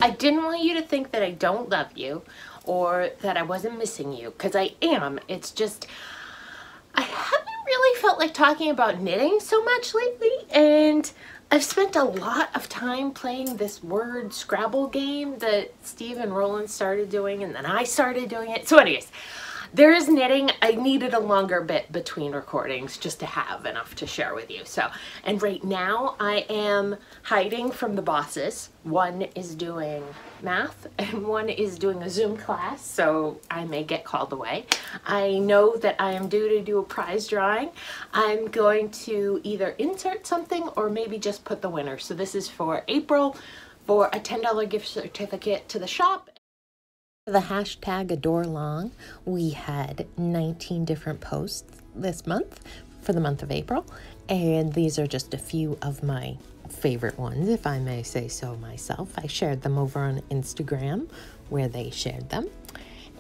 I didn't want you to think that I don't love you or that I wasn't missing you, because I am. It's just, I haven't really felt like talking about knitting so much lately, and I've spent a lot of time playing this word Scrabble game that Steve and Roland started doing, and then I started doing it. So anyways, there is knitting. I needed a longer bit between recordings just to have enough to share with you. So, and right now I am hiding from the bosses. One is doing math and one is doing a Zoom class, so I may get called away. I know that I am due to do a prize drawing. I'm going to either insert something or maybe just put the winner. So this is for April for a $10 gift certificate to the shop. The hashtag AdoreLong, we had 19 different posts this month for the month of April, and these are just a few of my favorite ones, if I may say so myself. I shared them over on Instagram where they shared them,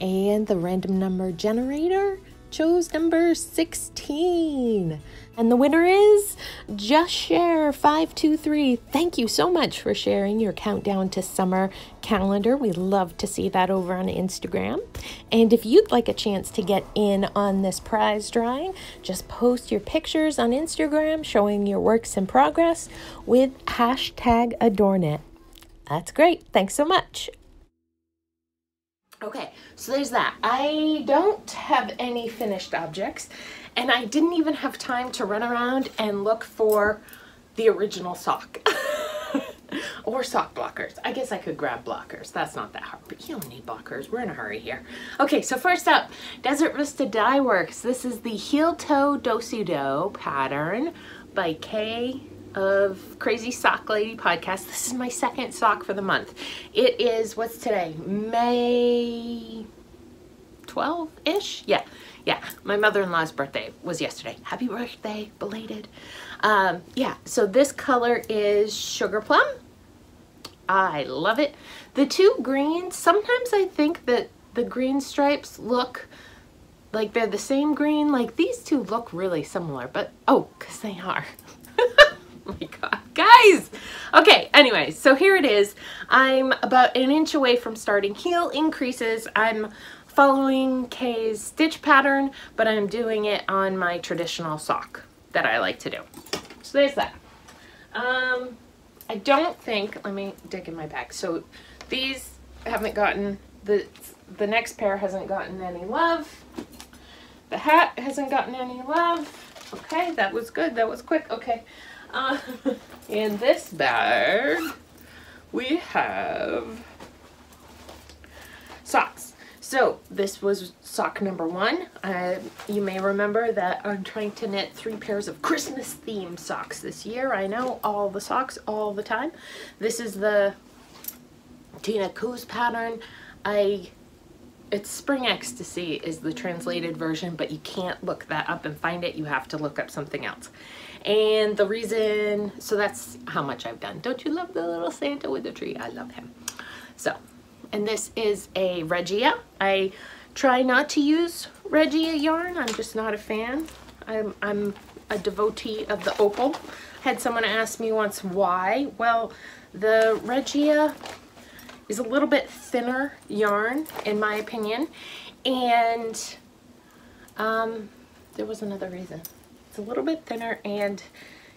and the random number generator chose number 16, and the winner is Just Share 523. Thank you so much for sharing your countdown to summer calendar. We love to see that over on Instagram. And if you'd like a chance to get in on this prize drawing, just post your pictures on Instagram showing your works in progress with hashtag AdoreKnit. That's great. Thanks so much. Okay, so there's that. I don't have any finished objects, and I didn't even have time to run around and look for the original sock or sock blockers. I guess I could grab blockers. That's not that hard, but you don't need blockers. We're in a hurry here. Okay, so first up, Desert Vista Dye Works. This is the Heel Toe Do-Si-Do pattern by Kay of Crazy Sock Lady Podcast. This is my second sock for the month. It is, what's today? May 12-ish? Yeah. My mother-in-law's birthday was yesterday. Happy birthday, belated. Yeah, so this color is Sugar Plum. I love it. The two greens, sometimes I think that the green stripes look like they're the same green. Like these two look really similar, but oh, because they are. Oh my God, guys. Okay, anyway, so here it is. I'm about an inch away from starting heel increases. I'm following Kay's stitch pattern, but I'm doing it on my traditional sock that I like to do. So there's that. I don't think, let me dig in my bag. So these haven't gotten, the next pair hasn't gotten any love. The hat hasn't gotten any love. Okay, that was good. That was quick. Okay. In this bag, we have socks. So this was sock number 1. You may remember that I'm trying to knit 3 pairs of Christmas themed socks this year. I know, all the socks all the time. This is the Tina Coos pattern. It's Spring Ecstasy is the translated version, but you can't look that up and find it. You have to look up something else. And the reason, so that's how much I've done. Don't you love the little Santa with the tree? I love him. So, and this is a Regia. I try not to use Regia yarn. I'm just not a fan. I'm a devotee of the opal. Had someone ask me once why. Well, the Regia is a little bit thinner yarn, in my opinion. And there was another reason. It's a little bit thinner, and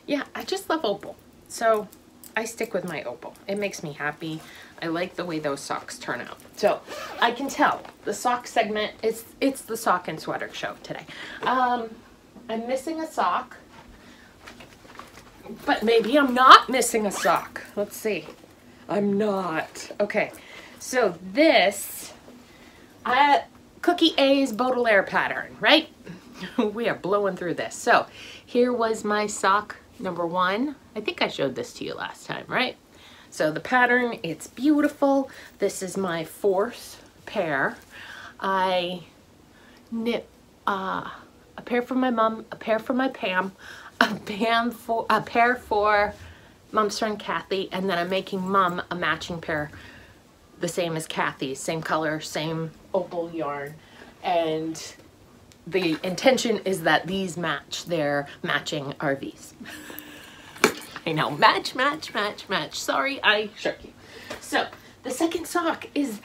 yeah, I just love opal. So I stick with my opal. It makes me happy. I like the way those socks turn out. So I can tell the sock segment, it's the sock and sweater show today. I'm missing a sock, but maybe I'm not missing a sock. Let's see. I'm not. Okay, so this, Cookie A's Baudelaire pattern, right? We are blowing through this. So here was my sock number 1. I think I showed this to you last time, right? So the pattern, it's beautiful. This is my 4th pair. I knit a pair for my mom, a pair for my Pam, a pair for Mom's friend Kathy, and then I'm making Mom a matching pair, the same as Kathy's, same color, same opal yarn, and the intention is that these match their matching RVs. I know, match, match, match, match. Sorry, I shook you. So the second sock is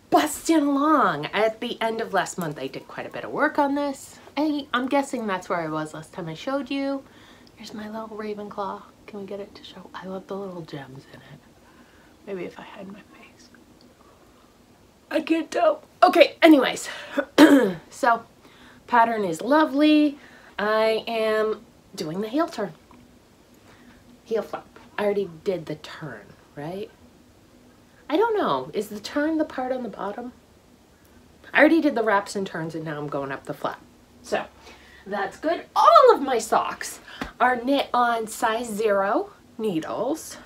busting along. At the end of last month, I did quite a bit of work on this. I'm guessing that's where I was last time I showed you. Here's my little Ravenclaw. Can we get it to show? I love the little gems in it. Maybe if I hide my face. I can't tell. Okay, anyways. So, pattern is lovely. I am doing the heel turn. Heel flap. I already did the turn, right? I don't know. Is the turn the part on the bottom? I already did the wraps and turns and now I'm going up the flap. So, that's good. All of my socks are knit on size 0 needles.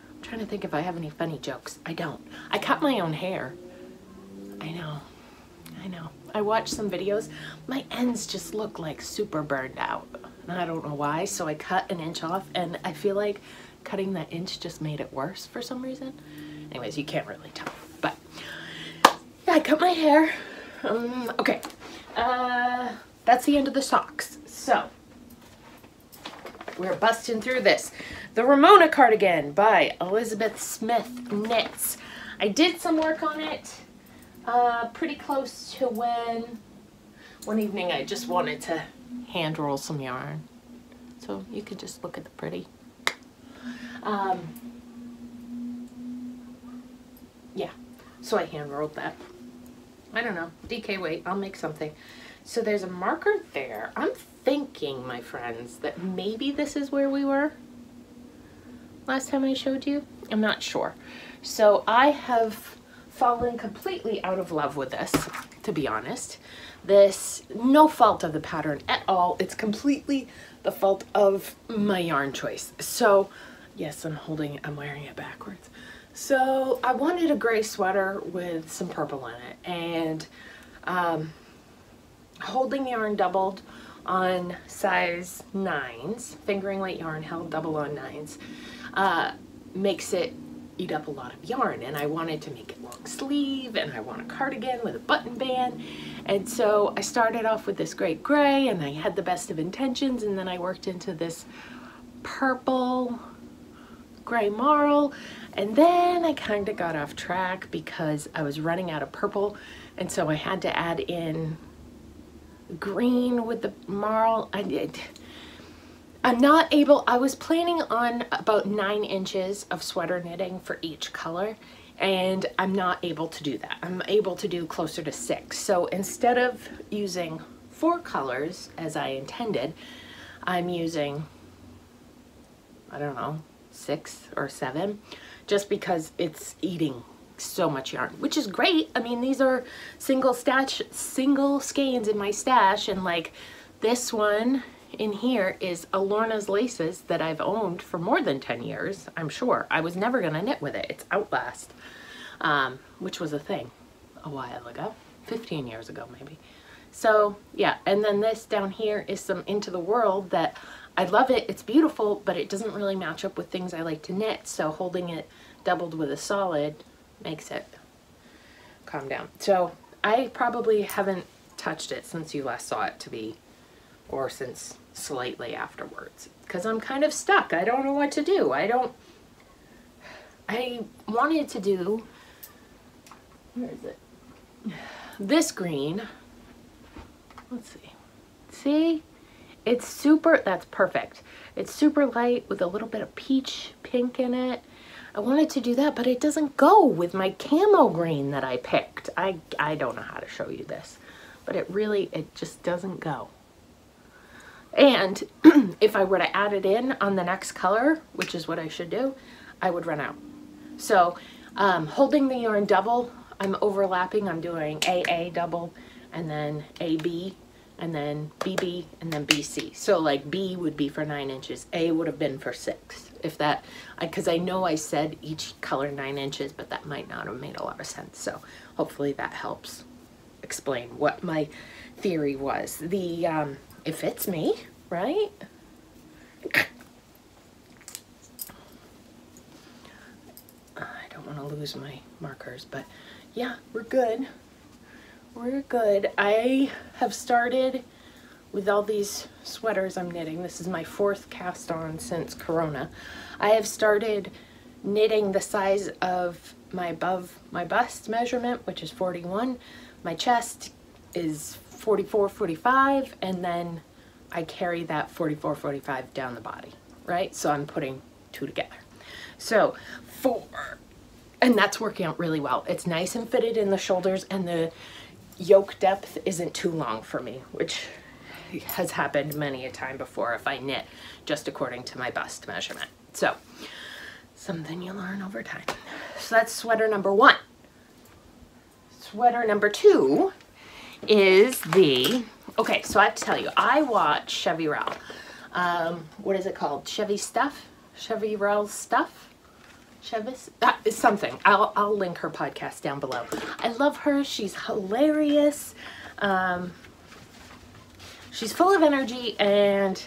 I'm trying to think if I have any funny jokes. I don't. I cut my own hair. I know. I watched some videos. My ends just look like super burned out. And I don't know why, so I cut an inch off and I feel like cutting that inch just made it worse for some reason. Anyways, you can't really tell. But, yeah, I cut my hair. Okay. That's the end of the socks. So, we're busting through this. The Ramona cardigan by Elizabeth Smith Knits. I did some work on it pretty close to when one evening I just wanted to hand roll some yarn. So you could just look at the pretty. Yeah, so I hand rolled that. I don't know, DK weight, I'll make something. So there's a marker there. I'm thinking, my friends, that maybe this is where we were last time I showed you. I'm not sure. So I have fallen completely out of love with this, to be honest. This, no fault of the pattern at all. It's completely the fault of my yarn choice. So, yes, I'm wearing it backwards. So I wanted a gray sweater with some purple in it, and holding yarn doubled on size 9s, fingering weight yarn held double on 9s, makes it eat up a lot of yarn, and I wanted to make it long sleeve, and I want a cardigan with a button band. And so I started off with this great gray, and I had the best of intentions, and then I worked into this purple gray marl, and then I kind of got off track because I was running out of purple, and so I had to add in green with the marl. I'm not able, I was planning on about 9 inches of sweater knitting for each color, and I'm not able to do that. I'm able to do closer to 6. So instead of using 4 colors as I intended, I'm using, I don't know, 6 or 7, just because it's eating so much yarn, which is great. I mean, these are single skeins in my stash, and like this one in here is a Lorna's Laces that I've owned for more than 10 years, I'm sure. I was never gonna knit with it. It's Outlast, which was a thing a while ago, 15 years ago maybe. So yeah, and then this down here is some Into the World that I love it, it's beautiful, but it doesn't really match up with things I like to knit, so holding it doubled with a solid makes it calm down. So I probably haven't touched it since you last saw it, or since slightly afterwards, because I'm kind of stuck. I don't know what to do. I wanted to do, where is it? This green. Let's see. See? It's super, that's perfect. It's super light with a little bit of peach pink in it. I wanted to do that, but it doesn't go with my camo green that I picked. I don't know how to show you this, but it just doesn't go. And if I were to add it in on the next color, which is what I should do, I would run out. So holding the yarn double, I'm overlapping. I'm doing AA double, and then AB, and then BB, and then BC. So like B would be for 9 inches, A would have been for 6. If that, because I know I said each color 9 inches, but that might not have made a lot of sense. So hopefully that helps explain what my theory was. It fits me, right? I don't want to lose my markers, but yeah, we're good. We're good. I have started with all these sweaters I'm knitting. This is my 4th cast on since Corona. I have started knitting the size of above my bust measurement, which is 41. My chest is 44, 45, and then I carry that 44, 45 down the body, right? So I'm putting two together. So and that's working out really well. It's nice and fitted in the shoulders, and the yoke depth isn't too long for me, which has happened many a time before if I knit just according to my bust measurement. So something you learn over time. So that's sweater number 1. Sweater number 2 is okay, so I have to tell you, I watch CHEVRONS. What is it called? CHEVRONS stuff? That is something. I'll link her podcast down below. I love her. She's hilarious. She's full of energy, and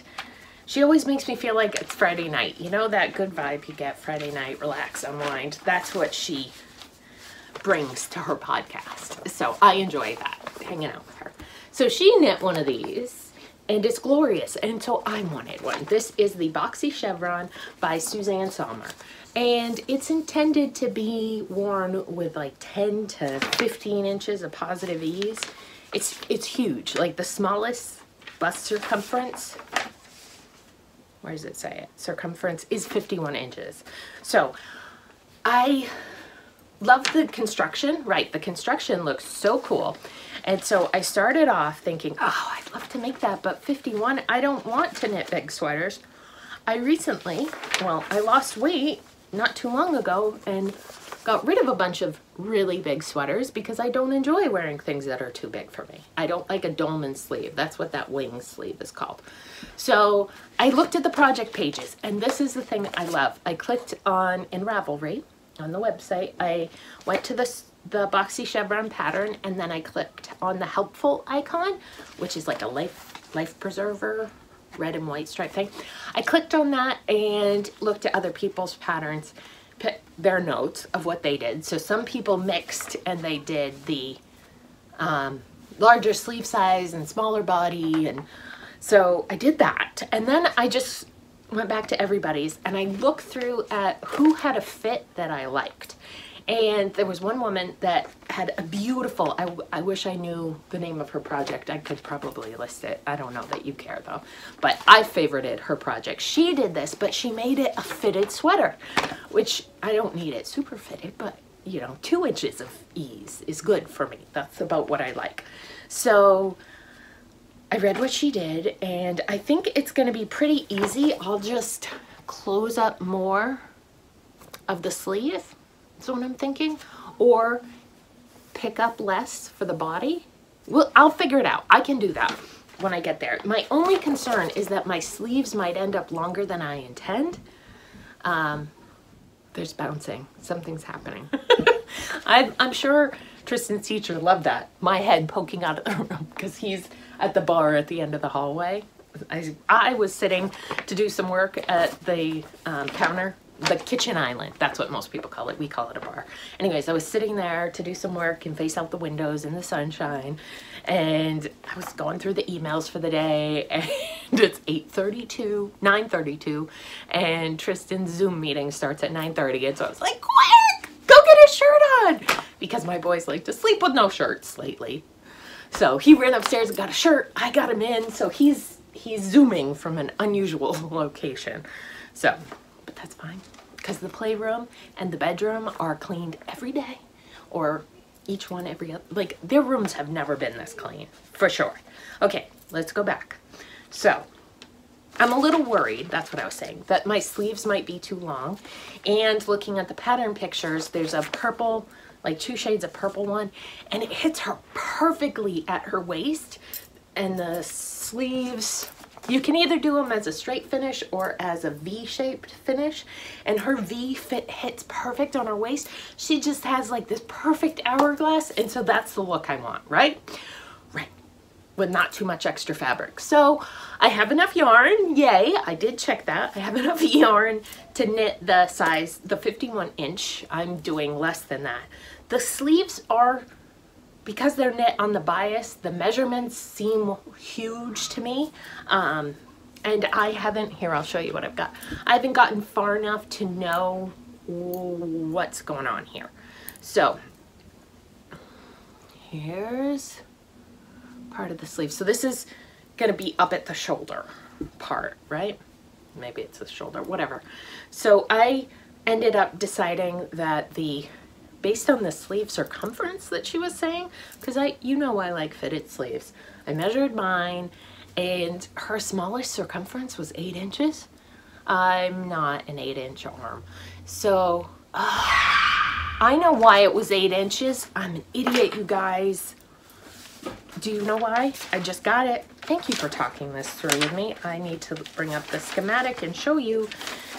she always makes me feel like it's Friday night. You know, that good vibe you get Friday night, relax, unwind. That's what she brings to her podcast. So I enjoy that, hanging out with her. So she knit one of these, and it's glorious, and so I wanted one. This is the BOXY Chevron by SUSANNE SOMMER, and it's intended to be worn with like 10 to 15 inches of positive ease. It's huge, like the smallest bust circumference, where does it say it? Circumference is 51 inches. So I love the construction, right? The construction looks so cool. And so I started off thinking, oh, I'd love to make that, but 51, I don't want to knit big sweaters. I lost weight not too long ago and got rid of a bunch of really big sweaters because I don't enjoy wearing things that are too big for me. I don't like a dolman sleeve. That's what that wing sleeve is called. So I looked at the project pages, and this is the thing I love. I clicked in Ravelry on the website. I went to the BOXY chevron pattern, and then I clicked on the helpful icon, which is like a life preserver, red and white stripe thing. I clicked on that and looked at other people's patterns, put their notes of what they did. So some people mixed, and they did the larger sleeve size and smaller body, and so I did that. And then I just went back to everybody's, and I looked through at who had a fit that I liked. And there was one woman that had a beautiful, I wish I knew the name of her project. I could probably list it. I don't know that you care though. But I favorited her project. She did this, but she made it a fitted sweater, which I don't need it super fitted, but you know, 2 inches of ease is good for me. That's about what I like. So I read what she did, and I think it's gonna be pretty easy. I'll just close up more of the sleeve. That's what I'm thinking, or pick up less for the body. Well, I'll figure it out. I can do that when I get there. My only concern is that my sleeves might end up longer than I intend. There's bouncing. Something's happening. I'm sure Tristan's teacher loved that. My head poking out of the room because he's at the bar at the end of the hallway. I was sitting to do some work at the counter, the kitchen island. That's what most people call it. We call it a bar. Anyways, I was sitting there to do some work and face out the windows in the sunshine, and I was going through the emails for the day, and it's 9:32, and Tristan's Zoom meeting starts at 9:30, and so I was like, quick, go get his shirt on, because my boys like to sleep with no shirts lately. So he ran upstairs and got a shirt. I got him in, so he's Zooming from an unusual location. So, but that's fine, because the playroom and the bedroom are cleaned every day, or each one every other. Like, their rooms have never been this clean, for sure. Okay, let's go back. So I'm a little worried, that's what I was saying, that my sleeves might be too long. And looking at the pattern pictures, there's a purple, like 2 shades of purple one, and it hits her perfectly at her waist. And the sleeves, you can either do them as a straight finish or as a V-shaped finish, and her V fit hits perfect on her waist. She just has like this perfect hourglass, and so that's the look I want, right? Right, with not too much extra fabric. So I have enough yarn, yay, I did check that. I have enough yarn to knit the size, the 51 inch. I'm doing less than that. The sleeves are, because they're knit on the bias, the measurements seem huge to me. And I haven't, here, I'll show you what I've got. I haven't gotten far enough to know what's going on here. So here's part of the sleeve. So this is going to be up at the shoulder part, right? Maybe it's the shoulder, whatever. So I ended up deciding that based on the sleeve circumference that she was saying, because you know I like fitted sleeves. I measured mine and her smallest circumference was 8 inches. I'm not an 8-inch arm. So I know why it was 8 inches. I'm an idiot, you guys. Do you know why? I just got it. Thank you for talking this through with me. I need to bring up the schematic and show you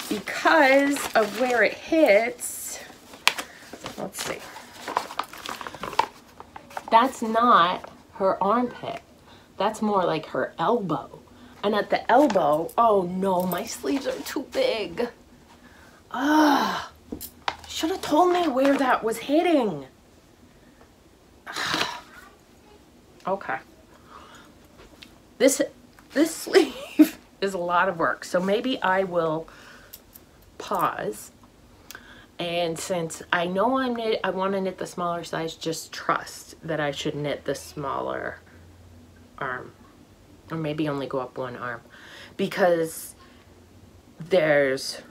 because of where it hits. Let's see. That's not her armpit. That's more like her elbow. And at the elbow, oh no, my sleeves are too big. Should have told me where that was hitting. Okay. This sleeve is a lot of work, so maybe I will pause. And since I know I want to knit the smaller size, just trust that I should knit the smaller arm, or maybe only go up one arm, because there's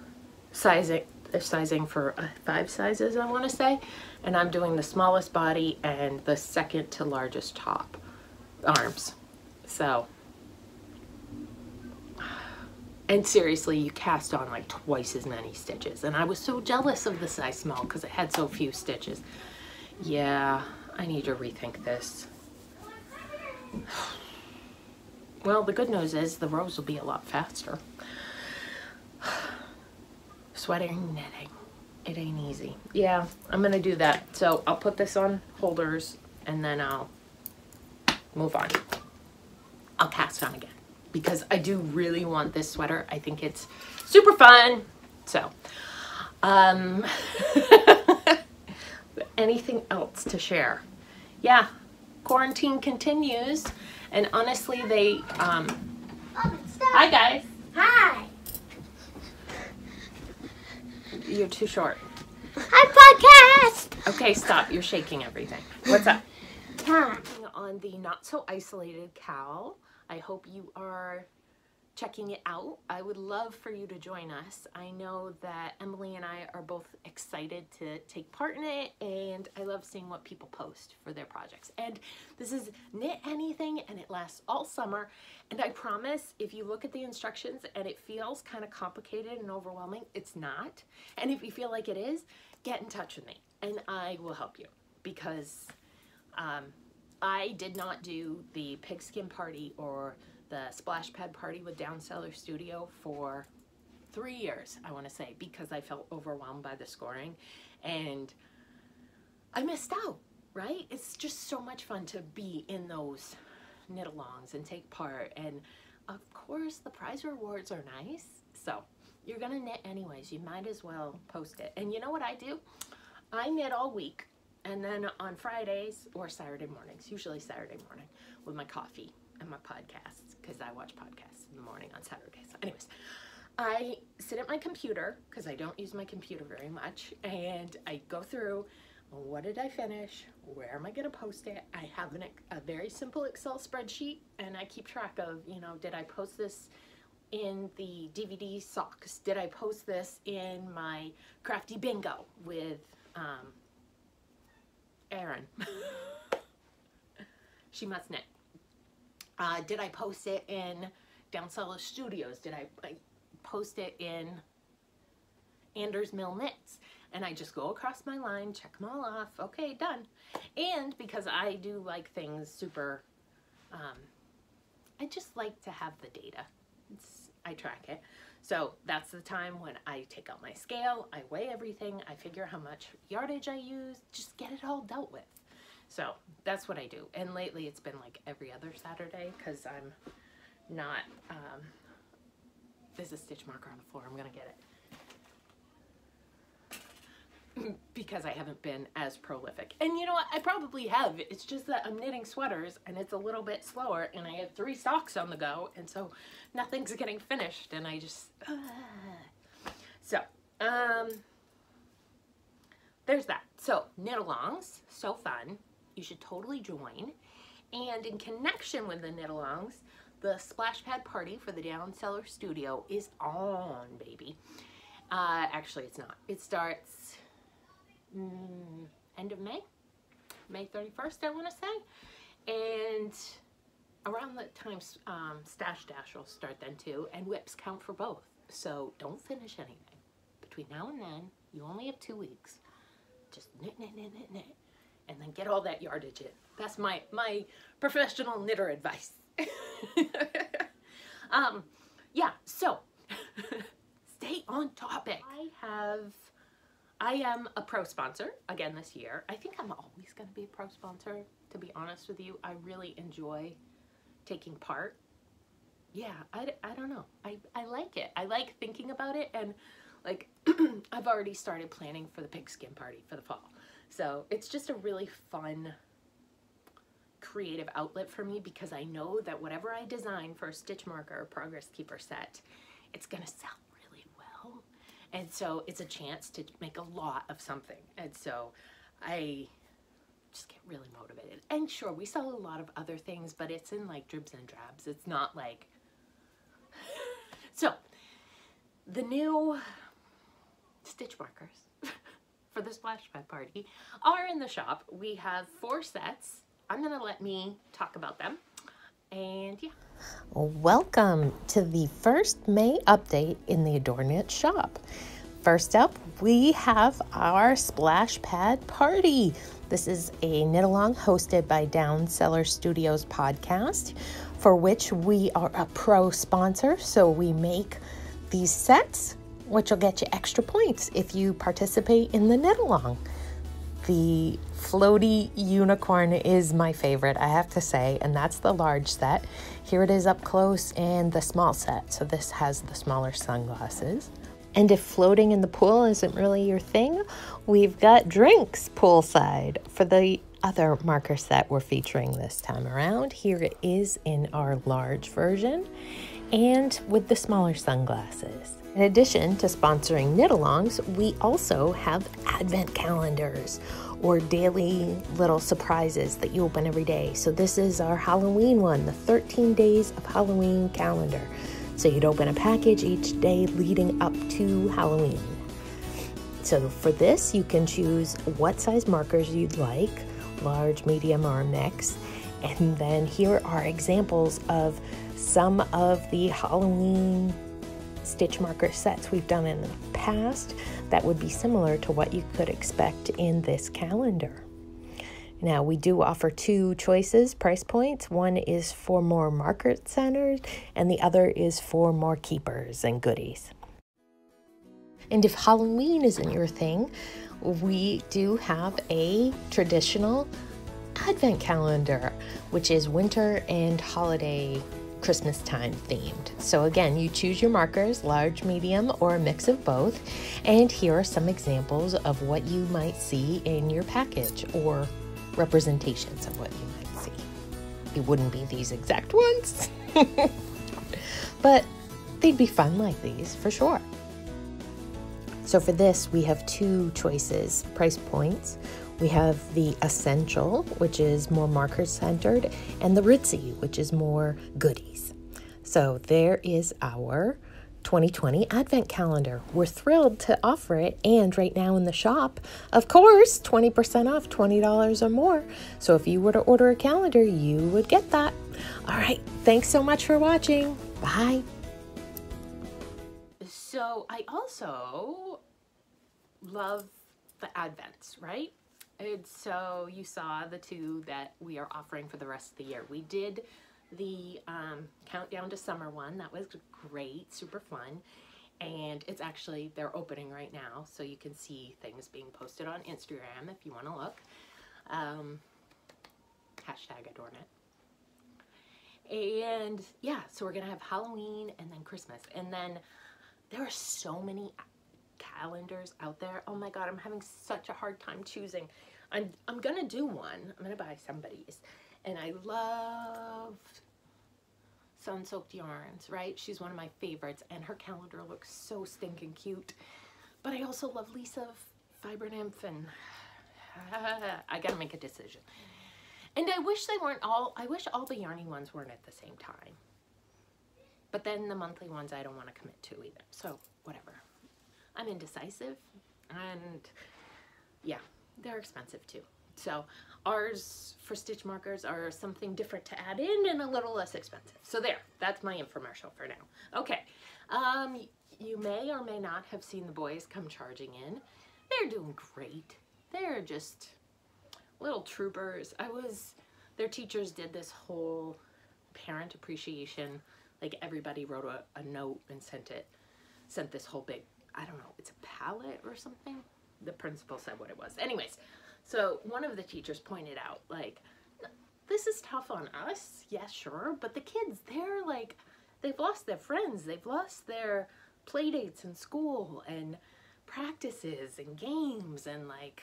sizing for 5 sizes, I want to say, and I'm doing the smallest body and the second to largest top arms. So, and seriously, you cast on like twice as many stitches, and I was so jealous of the size small because it had so few stitches. Yeah, I need to rethink this. Well, the good news is the rows will be a lot faster. Sweating, knitting, it ain't easy. Yeah, I'm gonna do that. So I'll put this on holders and then I'll move on. I'll cast on again because I do really want this sweater. I think it's super fun. So, anything else to share? Yeah, quarantine continues, and honestly, hi guys. Hi. You're too short. Hi, podcast. Okay, stop. You're shaking everything. What's up? Hi. On the Not So Isolated Cal. I hope you are checking it out. I would love for you to join us. I know that Emily and I are both excited to take part in it, and I love seeing what people post for their projects. And this is Knit Anything, and it lasts all summer. And I promise, if you look at the instructions and it feels kind of complicated and overwhelming, it's not. And if you feel like it is, get in touch with me and I will help you, because I did not do the pigskin party or the splash pad party with Down Cellar Studio for 3 years, I want to say, because I felt overwhelmed by the scoring and I missed out, right? It's just so much fun to be in those knit-alongs and take part, and of course the prize rewards are nice, so you're gonna knit anyways, you might as well post it. And you know what I do? I knit all week, and then on Fridays or Saturday mornings, usually Saturday morning, with my coffee and my podcasts, because I watch podcasts in the morning on Saturday. So anyways, I sit at my computer, because I don't use my computer very much, and I go through, what did I finish? Where am I going to post it? I have a very simple Excel spreadsheet, and I keep track of, you know, did I post this in the DVD socks? Did I post this in my crafty bingo with Erin? She must knit. Did I post it in Down Cellar Studios? Did I post it in ANDERSMILL Knits? And I just go across my line, check them all off. Okay, done. And because I do like things super, I just like to have the data. I track it. So that's the time when I take out my scale, I weigh everything, I figure how much yardage I use, just get it all dealt with. So that's what I do. And lately it's been like every other Saturday, because I'm not, there's a stitch marker on the floor, I'm gonna get it. Because I haven't been as prolific. And you know what, I probably have. It's just that I'm knitting sweaters and it's a little bit slower, and I have 3 socks on the go, and so nothing's getting finished, and I just, so, there's that. So knit-alongs, so fun. You should totally join. And in connection with the knit-alongs, the splash pad party for the Down Cellar Studio is on, baby. Actually, it's not. It starts end of May, May 31st, I want to say. And around that time, Stash Dash will start then too, and whips count for both. So don't finish anything. Between now and then, you only have 2 weeks. Just knit, knit, knit, knit, knit, and then get all that yardage in. That's my professional knitter advice. Yeah, so stay on topic. I am a pro sponsor again this year. I think I'm always going to be a pro sponsor, to be honest with you. I really enjoy taking part. Yeah, I don't know. I like it. I like thinking about it, and like I've already started planning for the pigskin party for the fall. So it's just a really fun creative outlet for me, because I know that whatever I design for a stitch marker or progress keeper set, it's gonna sell really well. And so it's a chance to make a lot of something. And so I just get really motivated. And sure, we sell a lot of other things, but it's in like dribs and drabs. It's not like... So the new stitch markers for the splash pad party are in the shop. We have 4 sets. I'm gonna let me talk about them, and yeah. Welcome to the first May update in the AdoreKnit shop. First up, we have our splash pad party. This is a knit-along hosted by Down Cellar Studios podcast, for which we are a pro sponsor. So we make these sets, which will get you extra points if you participate in the knit-along. The floaty unicorn is my favorite, I have to say, and that's the large set. Here it is up close, and the small set. So this has the smaller sunglasses. And if floating in the pool isn't really your thing, we've got drinks poolside for the other marker set we're featuring this time around. Here it is in our large version and with the smaller sunglasses. In addition to sponsoring knit-alongs, we also have advent calendars, or daily little surprises that you open every day. So this is our Halloween one, the 13 days of Halloween calendar. So you'd open a package each day leading up to Halloween. So for this, you can choose what size markers you'd like, large, medium, or a mix. And then here are examples of some of the Halloween stitch marker sets we've done in the past that would be similar to what you could expect in this calendar. Now, we do offer 2 choices, price points. One is for more marker centered, and the other is for more keepers and goodies. And if Halloween isn't your thing, we do have a traditional advent calendar, which is winter and holiday Christmas time themed. So again, you choose your markers, large, medium, or a mix of both. And here are some examples of what you might see in your package, or representations of what you might see. It wouldn't be these exact ones, but they'd be fun like these for sure. So for this, we have 2 choices, price points. We have the Essential, which is more marker centered, and the Ritzy, which is more goodies. So there is our 2020 Advent Calendar. We're thrilled to offer it, and right now in the shop, of course, 20% off, $20 or more. So if you were to order a calendar, you would get that. All right, thanks so much for watching. Bye. So I also love the Advents, right? And so you saw the 2 that we are offering for the rest of the year. We did the Countdown to Summer one. That was great, super fun. And it's actually, they're opening right now, so you can see things being posted on Instagram if you want to look. Hashtag AdoreKnit. And yeah, so we're going to have Halloween and then Christmas. And then there are so many calendars out there. Oh my God, I'm having such a hard time choosing. I'm gonna do one. I'm gonna buy somebody's. And I love Sun Soaked Yarns, right? She's one of my favorites, and her calendar looks so stinking cute. But I also love Lisa Fiber Nymph and I gotta make a decision. And I wish all the yarny ones weren't at the same time. But then the monthly ones I don't want to commit to either. So whatever. I'm indecisive, and yeah, they're expensive too. So ours for stitch markers are something different to add in and a little less expensive. So there, that's my infomercial for now. Okay, you may or may not have seen the boys come charging in. They're doing great. They're just little troopers. Their teachers did this whole parent appreciation, like everybody wrote a note and sent this whole big, I don't know, it's a palette or something. The principal said what it was. Anyways, so one of the teachers pointed out, like, this is tough on us. Yeah, sure. But the kids, they've lost their friends. They've lost their play dates in school and practices and games and like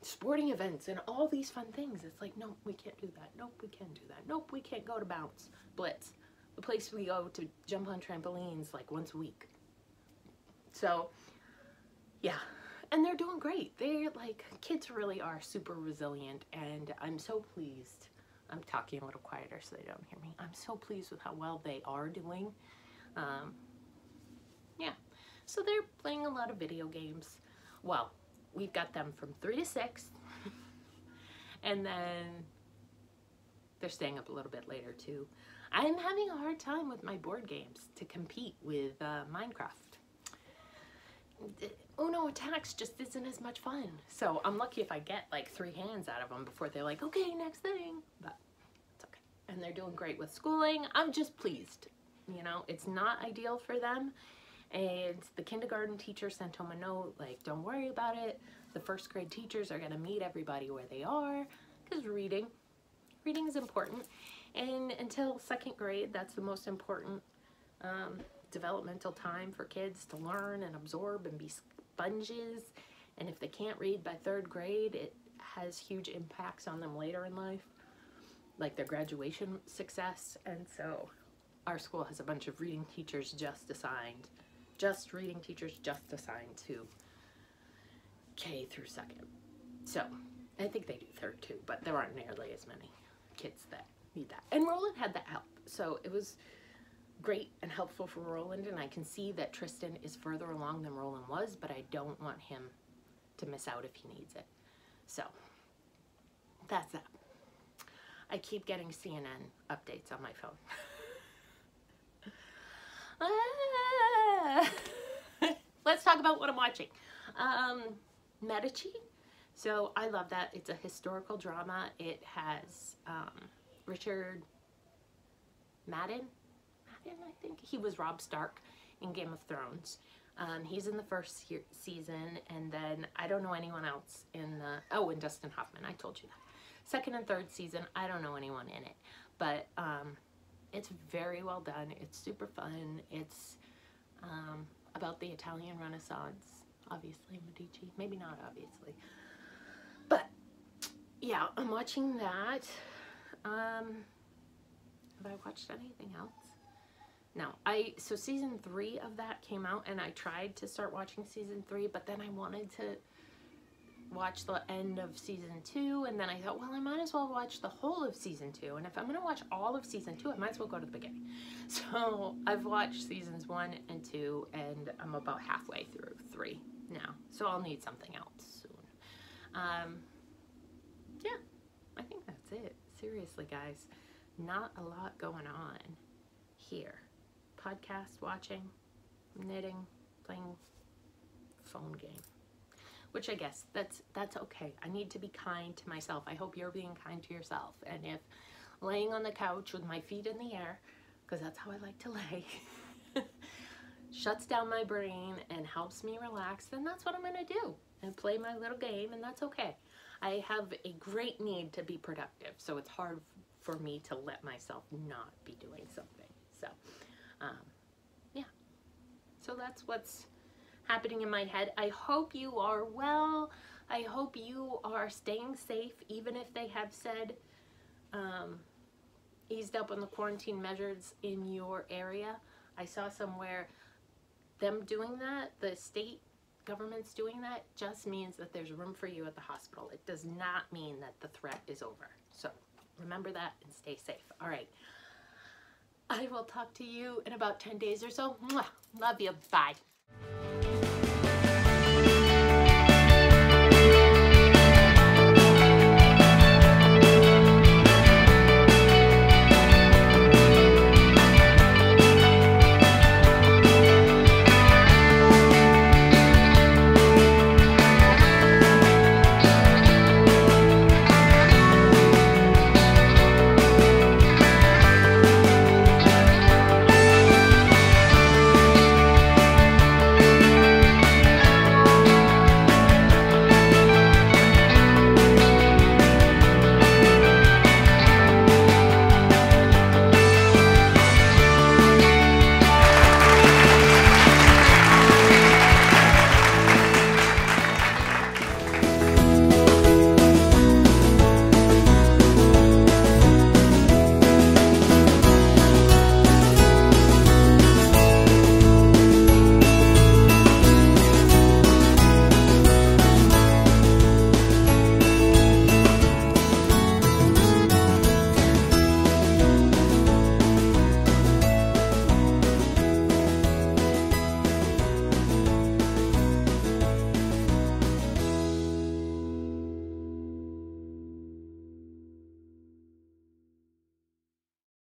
sporting events and all these fun things. It's like, nope, we can't do that. Nope, we can't do that. Nope, we can't go to Bounce, Blitz, the place we go to jump on trampolines like once a week. So, yeah, and they're doing great. They're like, kids really are super resilient, and I'm so pleased. I'm talking a little quieter so they don't hear me. I'm so pleased with how well they are doing. Yeah, so they're playing a lot of video games. Well, we've got them from 3 to 6, and then they're staying up a little bit later too. I'm having a hard time with my board games to compete with Minecraft. Uno Attacks just isn't as much fun. So I'm lucky if I get like 3 hands out of them before they're like, okay, next thing. But it's okay. And they're doing great with schooling. I'm just pleased. You know, it's not ideal for them. And the kindergarten teacher sent home a note, like, don't worry about it. The first grade teachers are going to meet everybody where they are. Because reading is important. And until 2nd grade, that's the most important developmental time for kids to learn and absorb and be sponges. And if they can't read by 3rd grade, it has huge impacts on them later in life, like their graduation success. And so our school has a bunch of reading teachers just assigned to K through 2nd. So I think they do 3rd too, but there aren't nearly as many kids that need that. And Roland had that help, so it was great and helpful for Roland, and I can see that Tristan is further along than Roland was, but I don't want him to miss out if he needs it. So that's that. I keep getting CNN updates on my phone. Let's talk about what I'm watching. Medici. So I love that. It's a historical drama. It has Richard Madden, I think. He was Robb Stark in Game of Thrones. He's in the 1st season, and then I don't know anyone else in the, and Dustin Hoffman, I told you that. 2nd and 3rd season, I don't know anyone in it, but it's very well done. It's super fun. It's about the Italian Renaissance, obviously, Medici. Maybe not obviously. But, yeah, I'm watching that. Have I watched anything else? No. So season 3 of that came out, and I tried to start watching season 3, but then I wanted to watch the end of season 2, and then I thought, well, I might as well watch the whole of season 2, and if I'm going to watch all of season 2, I might as well go to the beginning. So I've watched seasons 1 and 2, and I'm about halfway through 3 now, so I'll need something else soon. Yeah, I think that's it. Seriously, guys, not a lot going on here. Podcast watching, knitting, playing phone game. Which I guess that's okay. I need to be kind to myself. I hope you're being kind to yourself. And if laying on the couch with my feet in the air, because that's how I like to lay, shuts down my brain and helps me relax, then that's what I'm going to do. And play my little game, and that's okay. I have a great need to be productive, so it's hard for me to let myself not be doing something. So, yeah. So that's what's happening in my head. I hope you are well. I hope you are staying safe, even if they have said eased up on the quarantine measures in your area. I saw somewhere them doing that. The state government's doing that just means that there's room for you at the hospital. It does not mean that the threat is over. So remember that and stay safe. All right. I will talk to you in about 10 days or so. Mwah. Love you. Bye.